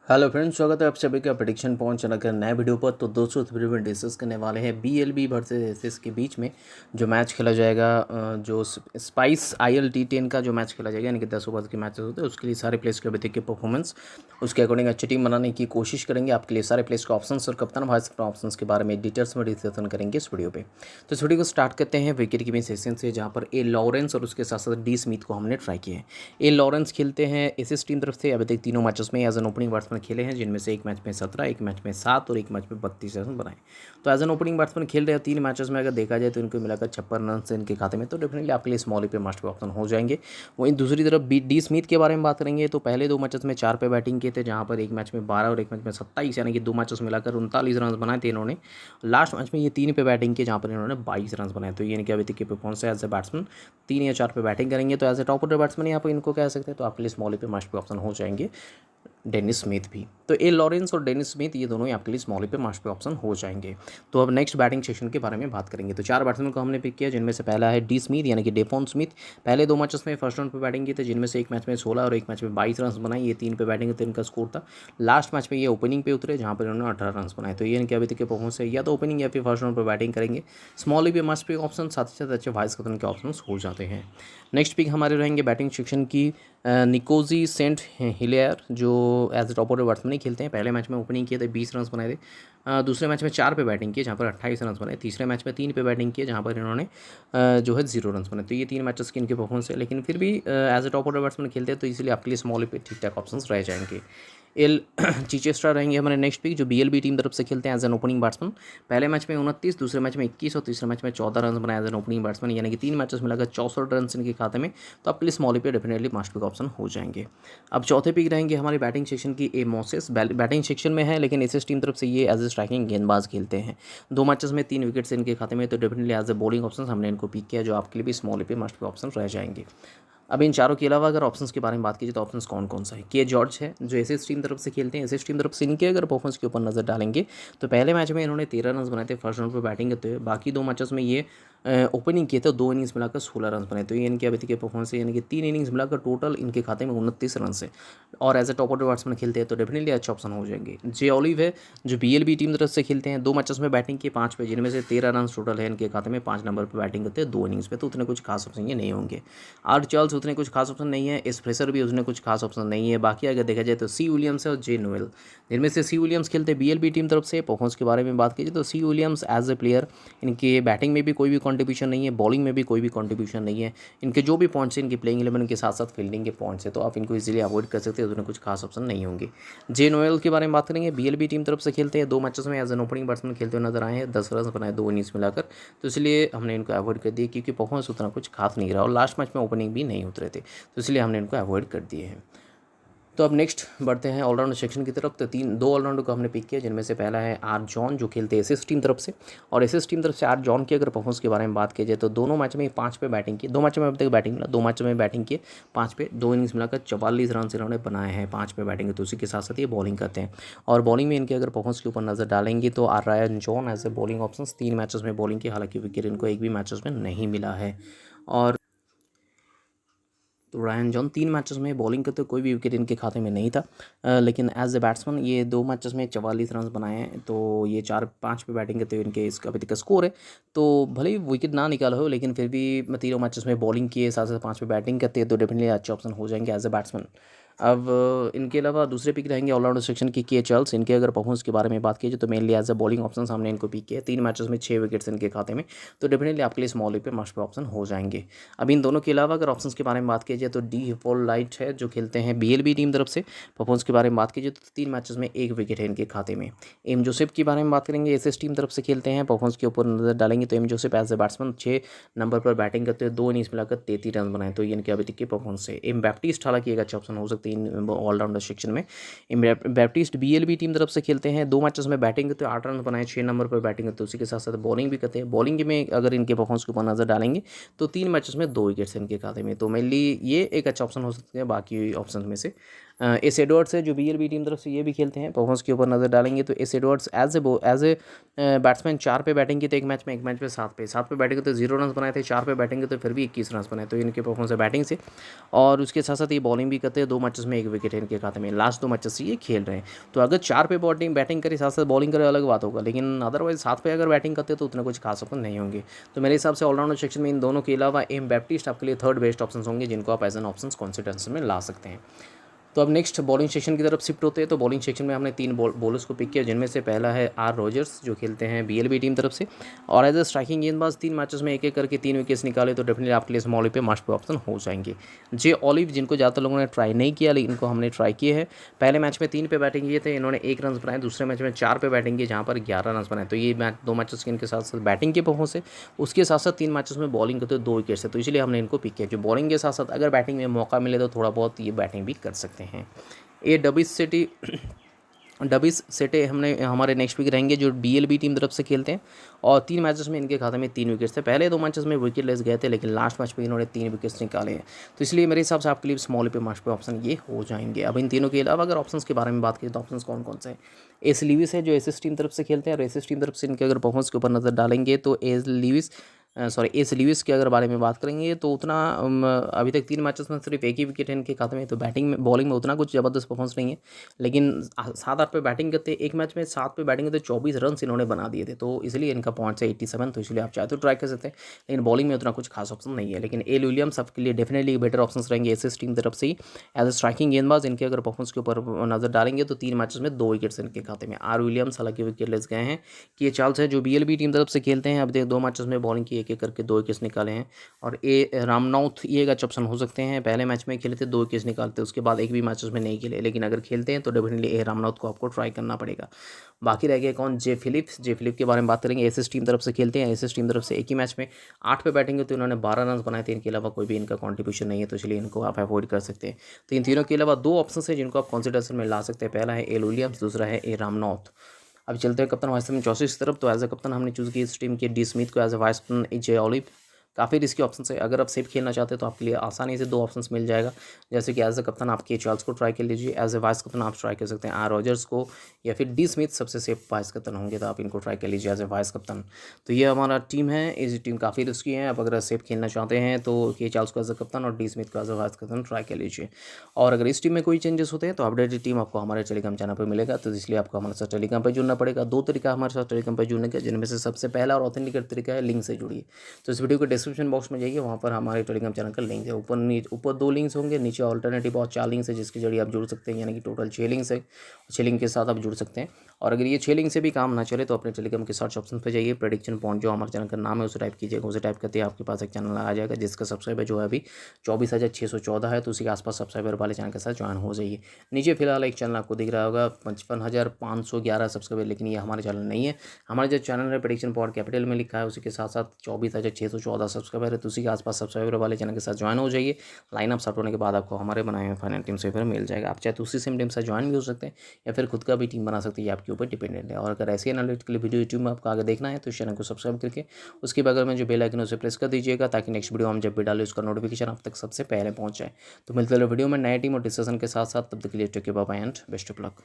Hello friends, स्वागत है आप सभी का प्रेडिक्शन पॉइंट चैनल के नए वीडियो पर। तो दोस्तों इस वीडियो में डिस्कस करने वाले हैं BLB वर्सेस एसएस के बीच में जो मैच खेला जाएगा, जो स्पाइस ILT10 का जो मैच खेला जाएगा, यानी कि 10 ओवर के मैचेस होते हैं। उसके लिए सारे प्लेयर्स के अभी तक के परफॉर्मेंस उसके अकॉर्डिंग अच्छी टीम बनाने की कोशिश करेंगे। आपके लिए सारे प्लेयर्स के ऑप्शंस और कप्तान वाइस कैप्टन ऑप्शंस के बारे में डिटेल्स में डिस्कशन करेंगे इस वीडियो पे। तो इस वीडियो को स्टार्ट करते हैं विकेट कीपिंग सेशन से, जहाँ पर ए लॉरेंस और उसके साथ साथ डी स्मिथ को हमने ट्राई किया है। ए लॉरेंस खेलते हैं एसएस टीम तरफ से। अभी तक तीनों मैचेस में एज एन ओपनिंग बैट्समैन खेले हैं, जिनमें से एक मैच में 17, एक मैच में 7 और एक मैच में 32 रन बनाए। तो एज एन ओपनिंग बैट्समैन खेल रहे हैं। 3 मैचेस में अगर देखा जाए तो इनको मिलाकर 56 रन से इनके खाते में, तो डेफिनेटली आपके लिए स्मॉल पे मस्ट पे ऑप्शन हो जाएंगे। वहीं दूसरी तरफ डी स्मिथ के बारे में बात करेंगे तो पहले 2 मैचेस में 4 पे बैटिंग किए थे, जहाँ पर एक मैच में 12 और एक मैच में 27, यानी कि 2 मैचेस मिलाकर 39 रन बनाए थे इन्होंने। लास्ट मैच में ये 3 पे बैटिंग की, जहाँ पर इन्होंने 22 रन बनाए। तो ये इनके अभी तक के परफॉर्मेंस है एज ए बैट्समैन। 3 या 4 पे बैटिंग करेंगे तो as a top order batsman यहाँ पर इनको कह सकते हैं। तो आपके लिए स्मॉल पे मस्ट पे ऑप्शन हो जाएंगे डेनिस स्मिथ भी। तो ए लॉरेंस और डेनिस स्मिथ ये दोनों ही आपके लिए स्मॉल पे मस्ट पे ऑप्शन हो जाएंगे। तो अब नेक्स्ट बैटिंग सेक्शन के बारे में बात करेंगे। तो 4 बैट्समैन को हमने पिक किया, जिनमें से पहला है डी स्मिथ, यानी कि डेफोन स्मिथ। पहले 2 मैचेस में फर्स्ट राउंड पे बैटिंग की थे, जिनमें से एक मैच में 16 और एक मैच में 22 रन बनाए। ये 3 पे बैटिंग थे, इनका स्कोर था। लास्ट मैच में ये ओपनिंग पे उतरे, जहाँ पर इन्होंने 18 रन बनाए। तो ये इनके अभी तक के परफॉर्मेंस है, या तो ओपनिंग या फिर फर्स्ट राउंड पर बैटिंग करेंगे। स्मॉल पे मस्ट पे ऑप्शन, साथ ही साथ अच्छे वाइस कैप्टन के ऑप्शन हो जाते हैं। नेक्स्ट पिक हमारे रहेंगे बैटिंग सेक्शन की निकोजी सेंट हिलेयर, जो एज टॉप ऑर्डर बैट्समैन ही खेलते हैं। पहले मैच में ओपनिंग किए थे, 20 रन बनाए थे। दूसरे मैच में 4 पे बैटिंग किए, जहाँ पर 28 रन बनाए। तीसरे मैच में 3 पे बैटिंग किए, जहाँ पर इन्होंने जो है 0 रन बनाए। तो ये 3 मैचेस की इनके परफॉर्मेंस है, लेकिन फिर भी as a top order batsman खेलते हैं, तो इसलिए आपके लिए स्मॉल पे ठीक ठाक ऑप्शन रह जाएंगे। एल चिचेस्टर रहेंगे हमारे नेक्स्ट पिक, जो BLB टीम तरफ से खेलते हैं एज एन ओपनिंग बैट्समैन। पहले मैच में 29, दूसरे मैच में 21 और तीसरे मैच में 14 रन बनाए एज एन ओपनिंग बैट्समैन, यानी कि 3 मैचेस मिलाकर 64 रन इनके खाते में। तो आपके लिए स्मॉल पे डेफिनेटली मस्ट पिक ऑप्शन हो जाएंगे। अब चौथे पिक रहेंगे हमारी बैटिंग सेक्शन की ए मोसेस। बैटिंग सेक्शन में है, लेकिन एसएस टीम तरफ से ये एज ए स्ट्राइकिंग गेंदबाज खेलते हैं। 2 मैचेस में 3 विकेट्स इनके खाते में, तो definitely as a bowling option हमने इनको पिक किया, जो आपके लिए भी स्मॉल पे मस्ट पे ऑप्शन रह जाएंगे। अब इन चारों के अलावा अगर ऑप्शंस के बारे में बात कीजिए तो ऑप्शंस कौन कौन सा है। के जॉर्ज है, जो एसएस टीम तरफ से खेलते हैं। एसएस टीम तरफ से इनके अगर परफॉर्मेंस के ऊपर नजर डालेंगे तो पहले मैच में इन्होंने 13 रन बनाए थे फर्स्ट राउंड पर बैटिंग करते हुए। बाकी 2 मैचेस में ये ओपनिंग किए थे, 2 इनिंग्स मिलाकर 16 रन बनाए। तो ये इनके अभी तक के परफॉर्मेंस है, यानी कि 3 इनिंग्स मिलाकर टोटल इनके खाते में 29 रन से, और as a top order batsman खेलते हैं, तो डेफिनेटली अच्छा ऑप्शन हो जाएंगे। जे ऑलिव है, जो BLB टीम तरफ से खेलते हैं। 2 मैचेस में बैटिंग की 5 पे, जिनमें से 13 रन टोटल है इनके खाते में। 5 नंबर पर बैटिंग करते हैं 2 इनिंग्स पे, तो उतने कुछ खास ऑप्शन ये नहीं होंगे। आर चार्ल्स उतने कुछ खास ऑप्शन नहीं है। इस फ्रेसर भी उसने कुछ खास ऑप्शन नहीं है। बाकी अगर देखा जाए तो सी विलियम्स है और जे नोएल, जिनमें से सी विलियम्स खेलते हैं BLB टीम तरफ से। परफॉर्मेंस के बारे में बात कीजिए तो सी विलियम्स एज ए प्लेयर, इनके बैटिंग में भी कोई भी कंट्रीब्यूशन नहीं है, बॉलिंग में भी कोई भी कंट्रीब्यूशन नहीं है। इनके जो भी पॉइंट्स हैं, इनकी प्लेइंग 11 के साथ साथ फील्डिंग के पॉइंट्स है, तो आप इनको इजीली अवॉइड कर सकते हैं, उन्हें कुछ खास ऑप्शन नहीं होंगे। जे नोएल के बारे में बात करेंगे, BLB टीम तरफ से खेलते हैं। 2 मैचेस में एज एन ओपनिंग बैट्समैन खेलते हुए नजर आए हैं। 10 रन बनाए 2 इनिंग्स मिलाकर, तो इसलिए हमने इनको अवॉइड कर दिया, क्योंकि परफॉर्मेंस उतना कुछ खास नहीं रहा और लास्ट मैच में ओपनिंग भी नहीं उतरे थे, तो इसलिए हमने इनको अवॉइड कर दिए हैं। तो अब नेक्स्ट बढ़ते हैं ऑलराउंडर सेक्शन की तरफ। तो 2 ऑलराउंडर को हमने पिक किया, जिनमें से पहला है आर जॉन, जो खेलते हैं एसएस टीम तरफ से। और एसएस टीम तरफ से आर जॉन की अगर परफॉर्मेंस के बारे में बात की जाए तो दोनों मैच में 5 पे बैटिंग की। 2 मैच में अभी तक बैटिंग मिला, 2 मैच में बैटिंग किए 5 पे, 2 इनिंग्स मिलाकर 44 रन इन्होंने बनाए हैं 5 पे बैटिंग। तो उसी के साथ साथ ये बॉलिंग करते हैं, और बॉलिंग में इनके अगर परफॉर्मेंस के ऊपर नजर डालेंगे तो R Ryan John as a bowling option 3 matches में बॉलिंग की, हालांकि विकेट इनको एक भी मैचेस में नहीं मिला है। और तो रायन जॉन 3 मैचेस में बॉलिंग करते कोई भी विकेट इनके खाते में नहीं था, लेकिन एज ए बैट्समैन ये 2 मैचेस में 44 रन बनाए हैं। तो ये 4-5 पे बैटिंग करते हुए इनके इसका अभी तक का स्कोर है। तो भले ही विकेट ना निकाला हो, लेकिन फिर भी 3 मैचेस में बॉलिंग किए, साथ साथ 5 पे बैटिंग करते हैं, तो डेफिनेटली अच्छे ऑप्शन हो जाएंगे एज ए बैट्समैन। अब इनके अलावा दूसरे पिक रहेंगे ऑलराउंडर सेक्शन की के चार्ल्स। इनके अगर परफॉर्मेंस के बारे में बात कीजिए तो mainly as a bowling option हमने इनको पिक किया। 3 मैचेस में 6 विकेट्स इनके खाते में, तो डेफिनेटली आपके लिए स्मॉल पे मस्ट पे ऑप्शन हो जाएंगे। अब इन दोनों के अलावा अगर ऑप्शंस के बारे में बात की जाए तो डी हिपोल लाइट है, जो खेलते हैं BLB टीम तरफ से। परफॉर्मेंस के बारे में बात कीजिए तो 3 मैचेस में 1 विकेट है इनके खाते में। एम जोसेफ के बारे में बात करेंगे, एसएस टीम तरफ से खेलते हैं। परफॉर्मेंस के ऊपर नजर डालेंगे तो M Joseph as a batsman 6 number पर बैटिंग करते हैं, 2 इनिंग्स मिलाकर 33 रन बनाए। तो ये इनके अभी तक की परफॉर्मेंस है। एम बैप्टिस्ट हालांकि एक अच्छा ऑप्शन हो सकते हैं ऑलराउंडर सेक्शन में। एम बैप्टिस्ट BLB टीम तरफ से खेलते हैं। 2 मैचेस में बैटिंग करते हैं, 8 रन बनाए, 6 नंबर पर बैटिंग करते हैं, उसी के साथ साथ बॉलिंग भी करते हैं। बॉलिंग में अगर इनके परफॉर्मेंस के ऊपर नजर डालेंगे तो 3 मैचेस में 2 विकेट्स इनके खाते में, तो मेनली ये एक अच्छा ऑप्शन हो सकते हैं बाकी ऑप्शन में से। एस एडवर्ड्स है जो बीएलबी टीम तरफ से ये भी खेलते हैं। परफॉर्मेंस के ऊपर नज़र डालेंगे तो S Edwards as a batsman 4 पे बैटिंग की तो एक मैच में 7 पे बैटिंग तो 0 रन बनाए थे, 4 पे बैटिंग तो फिर भी 21 रन बनाए, तो इनके परफॉर्मेंस है बैटिंग से। और उसके साथ साथ ये बॉलिंग भी करते हैं, 2 मैचेस में 1 विकेट है इनके खाते में, लास्ट 2 मैचेस से ये खेल रहे हैं। तो अगर 4 पे बैटिंग करे साथ साथ बॉलिंग करे अलग बात होगा, लेकिन अदरवाइज 7 पे अगर बैटिंग करते तो उतने कुछ खास अपन नहीं होंगे। तो मेरे हिसाब से ऑलराउंडर सेक्शन में इन दोनों के अलावा एम बैप्टिस्ट आपके लिए थर्ड बेस्ट ऑप्शन होंगे, जिनको आप एज एन ऑप्शन कॉन्सिडरेशन में ला सकते हैं। तो अब नेक्स्ट बॉलिंग सेक्शन की तरफ शिफ्ट होते हैं। तो बॉलिंग सेक्शन में हमने 3 बॉलर्स को पिक किया, जिनमें से पहला है आर रॉजर्स जो खेलते हैं बीएलबी टीम तरफ से, और एज ए स्ट्राइकिंग गेंदबाज 3 मैचेस में एक करके 3 विकेट्स निकाले, तो डेफिनेटली आपके लिए स्मॉल पे मस्ट पे ऑप्शन हो जाएंगे। जे ऑलिव जिनको ज़्यादातर लोगों ने ट्राई नहीं किया, लेकिन इनको हमने ट्राई किए हैं। पहले मैच में 3 पे बैटिंग किए थे, इन्होंने 1 रन बनाए। दूसरे मैच में 4 पे बैटिंग की, जहाँ पर 11 रन बनाए। तो ये मैच 2 मैचेस के इनके साथ साथ बैटिंग के परफॉर्मेंस है, उसके साथ साथ 3 मैचेस में बॉलिंग करते 2 विकेट से, तो इसलिए हमने इनको पिक किया। जो बॉलिंग के साथ साथ अगर बैटिंग में मौका मिले तो थोड़ा बहुत ये बैटिंग भी कर सकते हैं। ये डबिस सेटे हमने हमारे नेक्स्ट वीक रहेंगे, जो बीएलबी टीम तरफ से खेलते हैं, और 3 मैचेस में इनके खाते में 3 विकेट्स थे। पहले 2 मैचेस में विकेट लेस गए थे, लेकिन लास्ट मैच में इन्होंने 3 विकेट्स निकाले हैं। तो इसलिए मेरे हिसाब से आपके लिए स्मॉल पे मस्ट पे ऑप्शन ये हो जाएंगे। अब इन तीनों के अलावा अगर ऑप्शंस के बारे में बात करें तो ऑप्शंस कौन कौन से हैं। एस लीविस है जो एसएस टीम तरफ से खेलते हैं, और एसएस टीम तरफ से इनके अगर परफॉर्मेंस के ऊपर नज़र डालेंगे तो एस लीविस के अगर बारे में बात करेंगे तो उतना अभी तक 3 मैचेस में सिर्फ 1 ही विकेट है इनके खाते में, तो बॉलिंग में उतना कुछ ज़बरदस्त परफॉर्मेंस नहीं है। लेकिन 7-8 पे बैटिंग करते, एक मैच में 7 पे बैटिंग करते 24 रन इन्होंने बना दिए थे, तो इसलिए इनका पॉइंट्स है 87। तो इसलिए आप चाहे तो ट्राई कर सकते हैं, लेकिन बॉलिंग में उतना कुछ खास ऑप्शन नहीं है। लेकिन एल विलियम्स आपके लिए डेफिनेटली बेटर ऑप्शन रहेंगे एसएस टीम तरफ से ही एज ए स्ट्राइकिंग गेंदबाज। इनके अगर परफॉर्मेंस के ऊपर नजर डालेंगे तो 3 मैचेस में 2 विकेट्स इनके खाते में। आर विलियम्स हालांकि विकेट लेस गए हैं, कि ये चार्ल्स है जो बीएलबी टीम तरफ से खेलते हैं, अब तक 2 मैचेस में बॉलिंग की एक करके 2 विकेट्स निकाले हैं। और ए रामनाथ ये एक अच्छा ऑप्शन हो सकते हैं। पहले मैच में खेले थे 2 विकेट्स निकालते, उसके बाद एक भी मैचेस में नहीं खेले, लेकिन अगर खेलते हैं तो डेफिनेटली ए रामनाथ को आपको ट्राई करना पड़ेगा। बाकी रह गया कौन, जे फिलिप के बारे में बात करेंगे। एसएस टीम तरफ से खेलते हैं, एसएस टीम तरफ से एक ही मैच में 8 पे बैटिंग है, तो इन्होंने 12 रन बनाए थे, इनके अलावा कोई भी इनका कॉन्ट्रीब्यूशन नहीं है, तो इसलिए इनको आप अवॉइड कर सकते हैं। तो इन तीनों के अलावा 2 ऑप्शन है जिनको आप कंसिडरेशन में ला सकते हैं। पहला है एल विलियम्स, दूसरा है ए रामनाथ। अब चलते हैं कप्तान वाइस कैप्टन चौथी तरफ। तो एज ए कप्तान हमने चूज़ की इस टीम के डी स्मिथ को, as a vice captain J Olive. काफ़ी रिस्की ऑप्शन है, अगर आप सेफ खेलना चाहते हैं तो आपके लिए आसानी से 2 ऑप्शंस मिल जाएगा। जैसे कि एज ए कप्तान आप के चार्ल्स को ट्राई कर लीजिए, एज ए वाइस कप्तान आप ट्राई कर सकते हैं आर रॉजर्स को, या फिर डी स्मिथ सबसे सेफ वाइस कप्तान होंगे, तो आप इनको ट्राई कर लीजिए एज ए वाइस कप्तान। तो ये हमारा टीम है, इस टीम काफ़ी रिस्की है। आप अगर सेफ खेलना चाहते हैं तो के चार्ल्स को एज ए कप्तान और डी स्मिथ को एज ए वाइस कप्तान ट्राई कर लीजिए। और अगर इस टीम में कोई चेंजेस होते हैं तो अपडेटेड टीम आपको हमारे टेलीग्राम चैनल पर मिलेगा, तो इसलिए आपको हमारे साथ टेलीग्राम पर जुड़ना पड़ेगा। 2 तरीका हमारे साथ टेलीग्राम पर जुड़ने का, जिनमें से सबसे पहला और ऑथेंटिकेट तरीका है लिंक से जुड़िए। तो इस वीडियो के डिस्क्रिप्शन बॉक्स में जाइए, वहाँ पर हमारे टेलीग्राम चैनल का लिंक है। ऊपर 2 लिंक्स होंगे, नीचे ऑल्टरनेटिव और 4 लिंक्स है, जिसके जरिए आप जुड़ सकते हैं, यानी कि टोटल 6 लिंक्स है। 6 लिंक के साथ आप जुड़ सकते हैं। और अगर ये 6 लिंक से भी काम ना चले तो अपने टेलीग्राम के सर्च ऑप्शन पर जाइए, प्रेडिक्शन पॉइंट जो हमारे चैनल का नाम है उसे टाइप कीजिएगा। उसे टाइप करते ही आपके पास एक चैनल आ जाएगा, जिसका सब्सक्राइबर जो है अभी 24,614 है, तो उसी के आसपास सब्सक्राइबर वाले चैनल के साथ ज्वाइन हो जाइए। नीचे फिलहाल एक चैनल आपको दिख रहा होगा 55,511 सब्सक्राइबर, लेकिन ये हमारे चैनल नहीं है। हमारा जो चैनल है प्रेडिक्शन पॉइंट कैपिटल में लिखा है, उसी के साथ साथ 24,614 सब्सक्राइबर है, तो उसी के आसपास सब्सक्राइबर वाले चैनल के साथ ज्वाइन हो जाइए। लाइनअप स्टार्ट होने के बाद आपको हमारे बनाए हुए फाइनल टीम से फिर मिल जाएगा। आप चाहे तो उसी सेम टीम से ज्वाइन भी हो सकते हैं, या फिर खुद का भी टीम बना सकते हैं, ये आपके ऊपर डिपेंडेंट है। और अगर ऐसे एनालिटिकल वीडियो यूट्यूब में आपको आगे देखना है तो इस चैनल को सब्सक्राइब करके उसके बगल में जो बेल आइकन है उसे प्रेस कर दीजिएगा, ताकि नेक्स्ट वीडियो हम जब भी डालें उसका नोटिफिकेशन आप तक सबसे पहले पहुंच जाए। तो मिलते हैं वीडियो में नए टीम और डिस्कशन के साथ साथ, तब तक के लिए take care, bye bye and best of luck.